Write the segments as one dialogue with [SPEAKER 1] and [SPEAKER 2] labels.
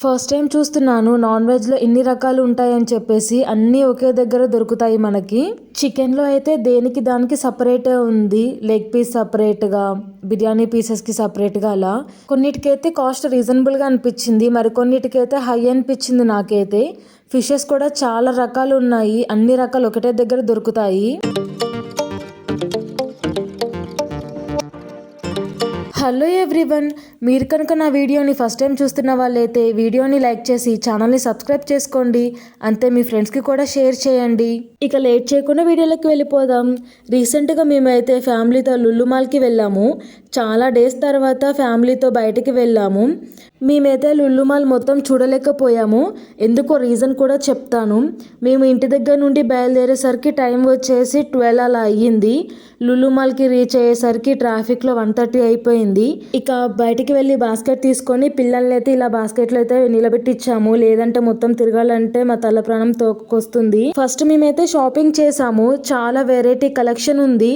[SPEAKER 1] First time చూస్తున్నాను non వెజ్లో ఇన్ని రకాలు ఉంటాయని చెప్పేసి. అన్నీ ఒకే దగ్గర దొరుకుతాయి మనకి. చికెన్లో అయితే దేనికి దానికి సపరేట్ ఉంది. లెగ్ పీస్ సపరేట్గా, బిర్యానీ పీసెస్కి సపరేట్గా అలా. కొన్నిటికైతే కాస్ట్ రీజనబుల్గా అనిపించింది, మరి కొన్నిటికైతే హై అనిపించింది నాకైతే. ఫిషెస్ కూడా చాలా రకాలు ఉన్నాయి, అన్ని రకాలు ఒకటే దగ్గర దొరుకుతాయి. హలో ఎవ్రీవన్, మీరు కనుక నా వీడియోని ఫస్ట్ టైం చూస్తున్న వాళ్ళైతే వీడియోని లైక్ చేసి ఛానల్ని సబ్స్క్రైబ్ చేసుకోండి. అంతే మీ ఫ్రెండ్స్కి కూడా షేర్ చేయండి. ఇక లేట్ చేయకుండా వీడియోలోకి వెళ్ళిపోదాం. రీసెంట్గా మేమైతే ఫ్యామిలీతో లుల్లు మాల్కి వెళ్ళాము. చాలా డేస్ తర్వాత ఫ్యామిలీతో బయటికి వెళ్ళాము. మేమైతే లుల్లు మాల్ మొత్తం చూడలేకపోయాము. ఎందుకో రీజన్ కూడా చెప్తాను. మేము ఇంటి దగ్గర నుండి బయలుదేరేసరికి టైం వచ్చేసి 12 అలా అయ్యింది. లుల్లు మాల్కి రీచ్ అయ్యేసరికి ట్రాఫిక్లో 1:30 అయిపోయింది. ఇక బయటికి వెళ్ళి బాస్కెట్ తీసుకొని పిల్లల్ని అయితే ఇలా బాస్కెట్లో అయితే నిలబెట్టించాము. లేదంటే మొత్తం తిరగాలంటే మా తల ప్రాణం తోకొస్తుంది. ఫస్ట్ మేమైతే షాపింగ్ చేసాము. చాలా వెరైటీ కలెక్షన్ ఉంది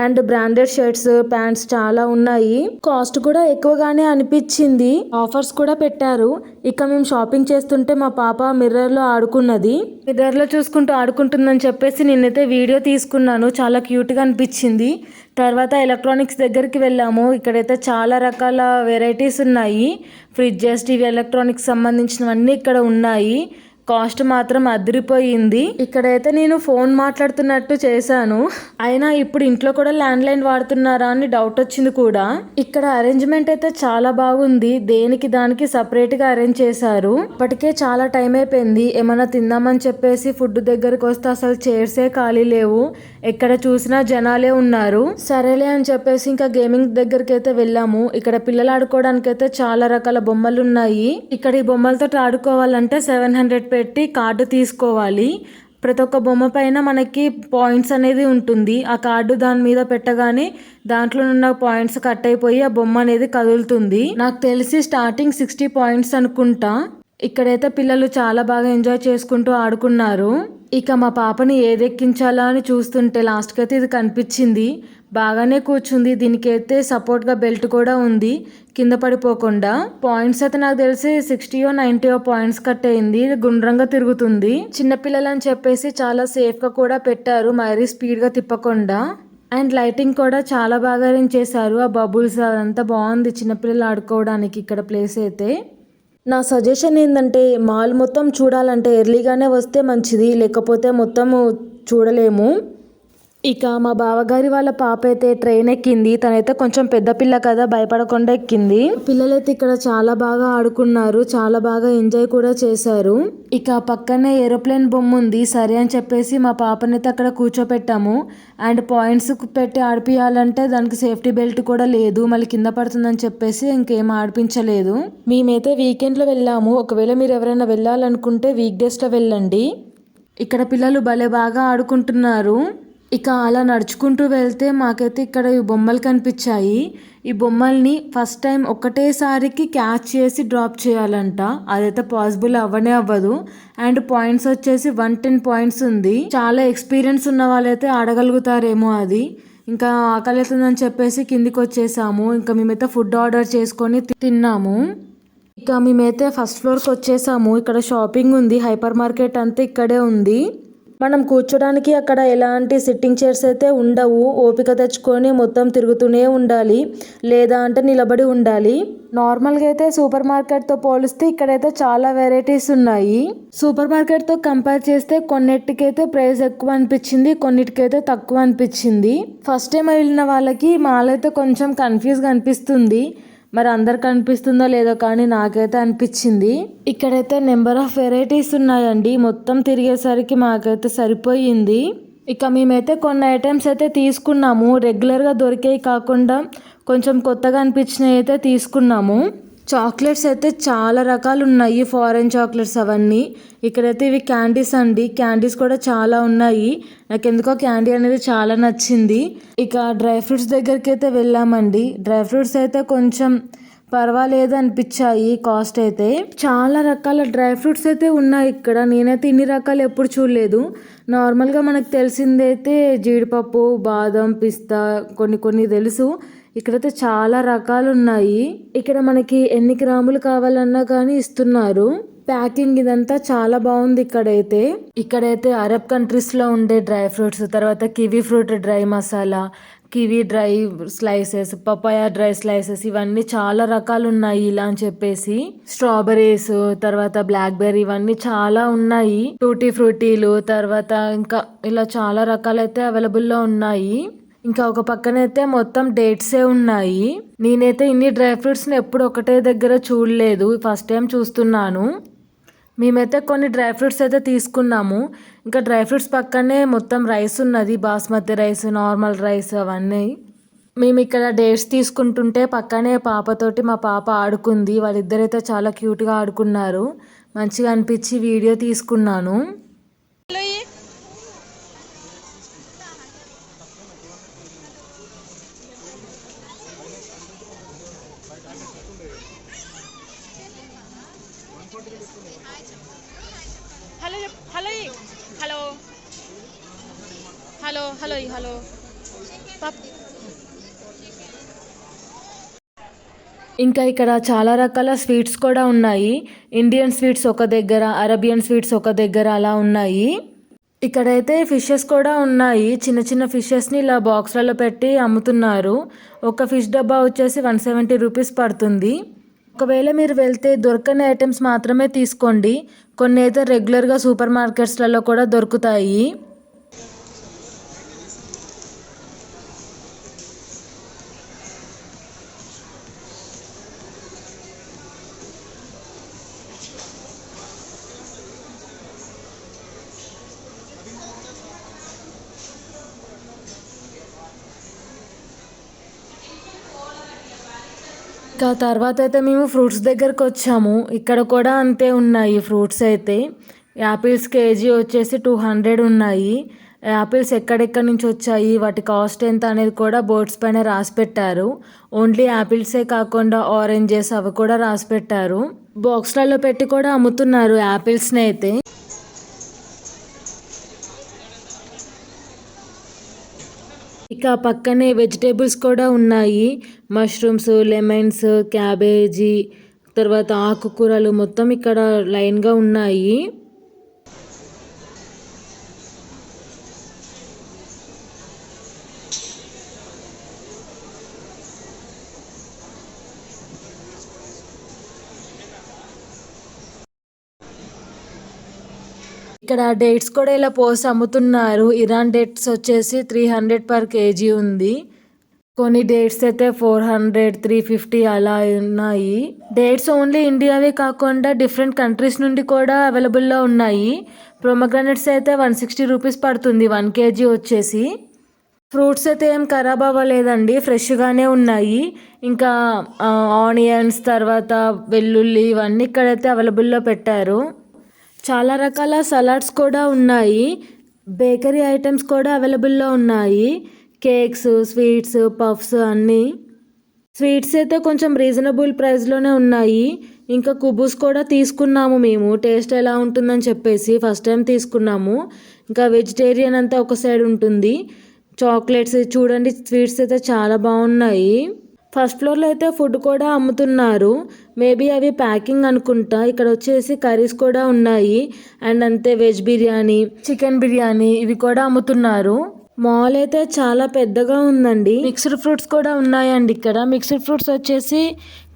[SPEAKER 1] అండ్ బ్రాండెడ్ షర్ట్స్, ప్యాంట్స్ చాలా ఉన్నాయి. కాస్ట్ కూడా ఎక్కువగానే అనిపించింది. ఆఫర్స్ కూడా పెట్టారు. ఇక మేము షాపింగ్ చేస్తుంటే మా పాప మిర్రర్లో ఆడుకున్నది. మిర్రర్లో చూసుకుంటూ ఆడుకుంటుందని చెప్పేసి నేనైతే వీడియో తీసుకున్నాను. చాలా క్యూట్గా అనిపించింది. తర్వాత ఎలక్ట్రానిక్స్ దగ్గరికి వెళ్ళాము. ఇక్కడైతే చాలా రకాల వెరైటీస్ ఉన్నాయి. ఫ్రిడ్జెస్, టీవీ, ఎలక్ట్రానిక్స్ సంబంధించినవన్నీ ఇక్కడ ఉన్నాయి. కాస్ట్ మాత్రం అదిరిపోయింది. ఇక్కడైతే నేను ఫోన్ మాట్లాడుతున్నట్టు చేశాను. అయినా ఇప్పుడు ఇంట్లో కూడా ల్యాండ్లైన్ వాడుతున్నారా అని డౌట్ వచ్చింది కూడా. ఇక్కడ అరేంజ్మెంట్ అయితే చాలా బాగుంది. దేనికి దానికి సపరేట్గా అరేంజ్ చేశారు. ఇప్పటికే చాలా టైం అయిపోయింది. ఏమైనా తిందామని చెప్పేసి ఫుడ్ దగ్గరకు వస్తే అసలు చైర్సే ఖాళీ లేవు. ఎక్కడ చూసినా జనాలే ఉన్నారు. సరేలే అని చెప్పేసి ఇంకా గేమింగ్ దగ్గరికి అయితే వెళ్ళాము. ఇక్కడ పిల్లలు ఆడుకోవడానికి అయితే చాలా రకాల బొమ్మలు ఉన్నాయి. ఇక్కడ ఈ బొమ్మలతో ఆడుకోవాలంటే 700 పెట్టి కార్డు తీసుకోవాలి. ప్రతి ఒక్క బొమ్మ పైన మనకి పాయింట్స్ అనేది ఉంటుంది. ఆ కార్డు దాని మీద పెట్టగానే దాంట్లో ఉన్న పాయింట్స్ కట్ అయిపోయి ఆ బొమ్మ అనేది కదులుతుంది. నాకు తెలిసి స్టార్టింగ్ 60 పాయింట్స్ అనుకుంటా. ఇక్కడైతే పిల్లలు చాలా బాగా ఎంజాయ్ చేసుకుంటూ ఆడుకున్నారు. ఇక మా పాపని ఏది ఎక్కించాలా అని చూస్తుంటే లాస్ట్కి అయితే ఇది కనిపించింది. బాగానే కూర్చుంది. దీనికైతే సపోర్ట్గా బెల్ట్ కూడా ఉంది, కింద పడిపోకుండా. పాయింట్స్ అయితే నాకు తెలిసి 60 90 పాయింట్స్ కట్ అయింది. గుండ్రంగా తిరుగుతుంది. చిన్నపిల్లలు అని చెప్పేసి చాలా సేఫ్గా కూడా పెట్టారు, మరీ స్పీడ్గా తిప్పకుండా. అండ్ లైటింగ్ కూడా చాలా బాగా అరేంజ్ చేశారు. ఆ బబుల్స్ అదంతా బాగుంది చిన్నపిల్లలు ఆడుకోవడానికి ఇక్కడ ప్లేస్ అయితే. నా సజెషన్ ఏంటంటే మాల్ మొత్తం చూడాలంటే ఎర్లీగానే వస్తే మంచిది, లేకపోతే మొత్తం చూడలేము. ఇక మా బావగారి వాళ్ళ పాప అయితే ట్రైన్ ఎక్కింది. తనైతే కొంచెం పెద్ద పిల్ల కదా, భయపడకుండా ఎక్కింది. పిల్లలైతే ఇక్కడ చాలా బాగా ఆడుకున్నారు, చాలా బాగా ఎంజాయ్ కూడా చేశారు. ఇక పక్కనే ఏరోప్లేన్ బొమ్మ ఉంది. సరే అని చెప్పేసి మా పాపనైతే అక్కడ కూర్చోపెట్టాము. అండ్ పాయింట్స్ పెట్టి ఆడిపియాలంటే దానికి సేఫ్టీ బెల్ట్ కూడా లేదు, మళ్ళీ కింద పడుతుందని చెప్పేసి ఇంకేం ఆడిపించలేదు. మేమైతే వీకెండ్లో వెళ్ళాము. ఒకవేళ మీరు ఎవరైనా వెళ్ళాలనుకుంటే వీక్ డేస్లో వెళ్ళండి. ఇక్కడ పిల్లలు భలే బాగా ఆడుకుంటున్నారు. ఇక అలా నడుచుకుంటూ వెళ్తే మాకైతే ఇక్కడ ఈ బొమ్మలు కనిపించాయి. ఈ బొమ్మల్ని ఫస్ట్ టైం ఒకటేసారికి క్యాచ్ చేసి డ్రాప్ చేయాలంట. అదైతే పాసిబుల్ అవ్వనే అవ్వదు. అండ్ పాయింట్స్ వచ్చేసి 110 పాయింట్స్ ఉంది. చాలా ఎక్స్పీరియన్స్ ఉన్న వాళ్ళైతే ఆడగలుగుతారేమో అది. ఇంకా ఆకలి అవుతుందని చెప్పేసి కిందికి వచ్చేసాము. ఇంకా మేమైతే ఫుడ్ ఆర్డర్ చేసుకొని తిన్నాము. ఇక మేమైతే ఫస్ట్ ఫ్లోర్కి వచ్చేసాము. ఇక్కడ షాపింగ్ ఉంది, హైపర్ మార్కెట్ అంతా ఇక్కడే ఉంది. మనం కూర్చోడానికి అక్కడ ఎలాంటి సిట్టింగ్ చైర్స్ అయితే ఉండవు. ఓపిక తెచ్చుకొని మొత్తం తిరుగుతూనే ఉండాలి, లేదా అంటే నిలబడి ఉండాలి. నార్మల్గా అయితే సూపర్ మార్కెట్తో పోలిస్తే ఇక్కడైతే చాలా వెరైటీస్ ఉన్నాయి. సూపర్ మార్కెట్తో కంపేర్ చేస్తే కొన్నిటికైతే ప్రైస్ ఎక్కువ అనిపించింది, కొన్నిటికైతే తక్కువ అనిపించింది. ఫస్ట్ టైం వెళ్ళిన వాళ్ళకి మాల్ అయితే కొంచెం కన్ఫ్యూజ్గా అనిపిస్తుంది. మరి అందరికి అనిపిస్తుందో లేదో కానీ నాకైతే అనిపించింది. ఇక్కడైతే నెంబర్ ఆఫ్ వెరైటీస్ ఉన్నాయండి. మొత్తం తిరిగేసరికి మాకైతే సరిపోయింది. ఇక మేమైతే కొన్ని ఐటమ్స్ అయితే తీసుకున్నాము. రెగ్యులర్గా దొరికేవి కాకుండా కొంచెం కొత్తగా అనిపించినవి అయితే తీసుకున్నాము. చాక్లెట్స్ అయితే చాలా రకాలు ఉన్నాయి, ఫారెన్ చాక్లెట్స్ అవన్నీ. ఇక్కడైతే ఇవి క్యాండీస్ అండి. క్యాండీస్ కూడా చాలా ఉన్నాయి. నాకు ఎందుకో క్యాండీ అనేది చాలా నచ్చింది. ఇక డ్రై ఫ్రూట్స్ దగ్గరికి అయితే వెళ్ళామండి. డ్రై ఫ్రూట్స్ అయితే కొంచెం పర్వాలేదు అనిపించాయి. కాస్ట్ అయితే చాలా రకాల డ్రై ఫ్రూట్స్ అయితే ఉన్నాయి ఇక్కడ. నేనైతే ఇన్ని రకాలు ఎప్పుడు చూడలేదు. నార్మల్గా మనకు తెలిసిందైతే జీడిపప్పు, బాదం, పిస్తా కొన్ని తెలుసు. ఇక్కడైతే చాలా రకాలు ఉన్నాయి. ఇక్కడ మనకి ఎన్ని గ్రాములు కావాలన్నా కానీ ఇస్తున్నారు. ప్యాకింగ్ ఇదంతా చాలా బాగుంది. ఇక్కడైతే అరబ్ కంట్రీస్ లో ఉండే డ్రై ఫ్రూట్స్, తర్వాత kiwi fruit dry masala, kiwi dry slices, papaya dry slices, ఇవన్నీ చాలా రకాలు ఉన్నాయి. ఇలా అని చెప్పేసి స్ట్రాబెరీస్, తర్వాత బ్లాక్ బెర్రీ, ఇవన్నీ చాలా ఉన్నాయి. టూటీ ఫ్రూటీలు, తర్వాత ఇంకా ఇలా చాలా రకాలైతే అవైలబుల్ లో ఉన్నాయి. ఇంకా ఒక పక్కనైతే మొత్తం డేట్సే ఉన్నాయి. నేనైతే ఇన్ని డ్రై ఫ్రూట్స్ని ఎప్పుడు ఒకటే దగ్గర చూడలేదు, ఫస్ట్ టైం చూస్తున్నాను. మేమైతే కొన్ని డ్రై ఫ్రూట్స్ అయితే తీసుకున్నాము. ఇంకా డ్రై ఫ్రూట్స్ పక్కనే మొత్తం రైస్ ఉన్నది, బాస్మతి రైస్, నార్మల్ రైస్ అవన్నీ. మేము ఇక్కడ డేట్స్ తీసుకుంటుంటే పక్కనే పాపతోటి మా పాప ఆడుకుంది. వాళ్ళిద్దరైతే చాలా క్యూట్గా ఆడుకున్నారు. మంచిగా అనిపించి వీడియో తీసుకున్నాను.
[SPEAKER 2] Hello hello hello hello hello hello
[SPEAKER 1] ఇంకా ఇక్కడ చాలా రకాల స్వీట్స్ కూడా ఉన్నాయి. ఇండియన్ స్వీట్స్ ఒక దగ్గర, అరేబియన్ స్వీట్స్ ఒక దగ్గర అలా ఉన్నాయి. ఇక్కడైతే ఫిషెస్ కూడా ఉన్నాయి. చిన్న చిన్న ఫిషెస్ని ఇలా బాక్స్లలో పెట్టి అమ్ముతున్నారు. ఒక ఫిష్ డబ్బా వచ్చేసి 170 రూపీస్ పడుతుంది. ఒకవేళ మీరు వెళ్తే దొరకని ఐటమ్స్ మాత్రమే తీసుకోండి. కొన్ని అయితే రెగ్యులర్గా సూపర్ మార్కెట్స్లలో కూడా దొరుకుతాయి. ఇంకా తర్వాత అయితే మేము ఫ్రూట్స్ దగ్గరకు వచ్చాము. ఇక్కడ కూడా అంతే ఉన్నాయి ఫ్రూట్స్ అయితే. యాపిల్స్ కేజీ వచ్చేసి 200 ఉన్నాయి. యాపిల్స్ ఎక్కడెక్కడి నుంచి వచ్చాయి, వాటి కాస్ట్ ఎంత అనేది కూడా బోర్డ్స్ పైన రాసి పెట్టారు. ఓన్లీ యాపిల్సే కాకుండా ఆరెంజెస్ అవి కూడా రాసి పెట్టారు. బాక్స్లలో పెట్టి కూడా అమ్ముతున్నారు యాపిల్స్ని అయితే. ఇక పక్కనే వెజిటేబుల్స్ కూడా ఉన్నాయి. మష్రూమ్స్, లెమన్స్, క్యాబేజీ, తర్వాత ఆకుకూరలు మొత్తం ఇక్కడ లైన్గా ఉన్నాయి. ఇక్కడ డేట్స్ కూడా ఇలా పోసి అమ్ముతున్నారు. ఇరాన్ డేట్స్ వచ్చేసి 300 పర్ కేజీ ఉంది. కొన్ని డేట్స్ అయితే 400, 350 అలా ఉన్నాయి. డేట్స్ ఓన్లీ ఇండియావే కాకుండా డిఫరెంట్ కంట్రీస్ నుండి కూడా అవైలబుల్లో ఉన్నాయి. ప్రొమోగ్రానేట్స్ అయితే 160 రూపీస్ పడుతుంది 1 కేజీ వచ్చేసి. ఫ్రూట్స్ అయితే ఏం ఖరాబ్ అవ్వలేదండి, ఫ్రెష్గానే ఉన్నాయి. ఇంకా ఆనియన్స్, తర్వాత వెల్లుల్లి, ఇవన్నీ ఇక్కడైతే అవైలబుల్లో పెట్టారు. చాలా రకాల సలాడ్స్ కూడా ఉన్నాయి. బేకరీ ఐటమ్స్ కూడా అవైలబుల్లో ఉన్నాయి. కేక్స్, స్వీట్స్, పఫ్స్ అన్నీ. స్వీట్స్ అయితే కొంచెం రీజనబుల్ ప్రైస్లోనే ఉన్నాయి. ఇంకా కుబూస్ కూడా తీసుకున్నాము మేము, టేస్ట్ ఎలా ఉంటుందని చెప్పేసి ఫస్ట్ టైం తీసుకున్నాము. ఇంకా వెజిటేరియన్ అంతా ఒక సైడ్ ఉంటుంది. చాక్లెట్స్ చూడండి, స్వీట్స్ అయితే చాలా బాగున్నాయి. ఫస్ట్ ఫ్లోర్లో అయితే ఫుడ్ కూడా అమ్ముతున్నారు. మేబీ అవి ప్యాకింగ్ అనుకుంటా. ఇక్కడ వచ్చేసి కర్రీస్ కూడా ఉన్నాయి. అండ్ అంతే వెజ్ బిర్యానీ, చికెన్ బిర్యానీ ఇవి కూడా అమ్ముతున్నారు. మాల్ అయితే చాలా పెద్దగా ఉందండి. మిక్స్డ్ ఫ్రూట్స్ కూడా ఉన్నాయండి ఇక్కడ. మిక్స్డ్ ఫ్రూట్స్ వచ్చేసి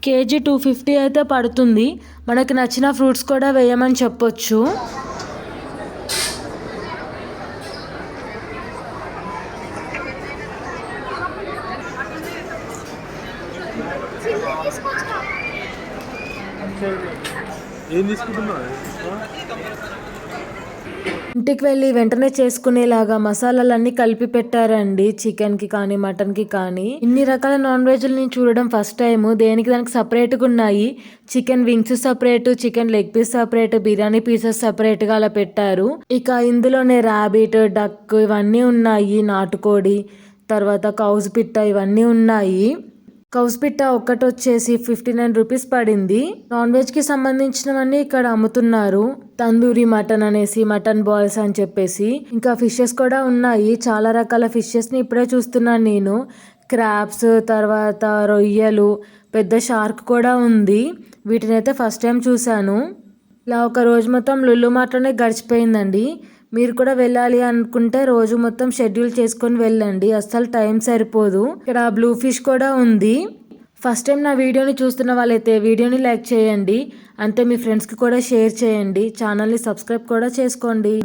[SPEAKER 1] కేజీ 250 అయితే పడుతుంది. మనకి నచ్చిన ఫ్రూట్స్ కూడా వేయమని చెప్పొచ్చు. ఇంటికి వెళ్ళి వెంటనే చేసుకునేలాగా మసాలాలన్నీ కలిపి పెట్టారండి. చికెన్కి కానీ మటన్కి కానీ. ఇన్ని రకాల నాన్ వెజ్ని చూడడం ఫస్ట్ టైం. దేనికి దానికి సపరేట్గా ఉన్నాయి. Chicken wings separate, chicken leg piece separate, biryani pieces సపరేట్గా అలా పెట్టారు. ఇక ఇందులోనే ర్యాబిట్, డక్ ఇవన్నీ ఉన్నాయి. నాటుకోడి, తర్వాత కౌజ్ పిట్ట ఇవన్నీ ఉన్నాయి. కౌస్ పిట్ట ఒక్కటి వచ్చేసి 59 రూపీస్ పడింది. నాన్ వెజ్ కి సంబంధించినవన్నీ ఇక్కడ అమ్ముతున్నారు. తందూరి మటన్ అనేసి, మటన్ బాల్స్ అని చెప్పేసి. ఇంకా ఫిషెస్ కూడా ఉన్నాయి. చాలా రకాల ఫిషెస్ ని ఇప్పుడే చూస్తున్నాను నేను. క్రాబ్స్, తర్వాత రొయ్యలు, పెద్ద షార్క్ కూడా ఉంది. వీటినైతే ఫస్ట్ టైం చూశాను. ఇలా ఒక రోజు మొత్తం లుల్లు మార్ట్లోనే గడిచిపోయిందండి. మీరు కూడా వెళ్ళాలి అనుకుంటే రోజు మొత్తం షెడ్యూల్ చేసుకొని వెళ్ళండి, అస్సలు టైం సరిపోదు. ఇక్కడ బ్లూ ఫిష్ కూడా ఉంది. ఫస్ట్ టైం నా వీడియోని చూస్తున్న వాళ్ళైతే వీడియోని లైక్ చేయండి, అంతే మీ ఫ్రెండ్స్కి కూడా షేర్ చేయండి, ఛానల్ని సబ్స్క్రైబ్ కూడా చేసుకోండి.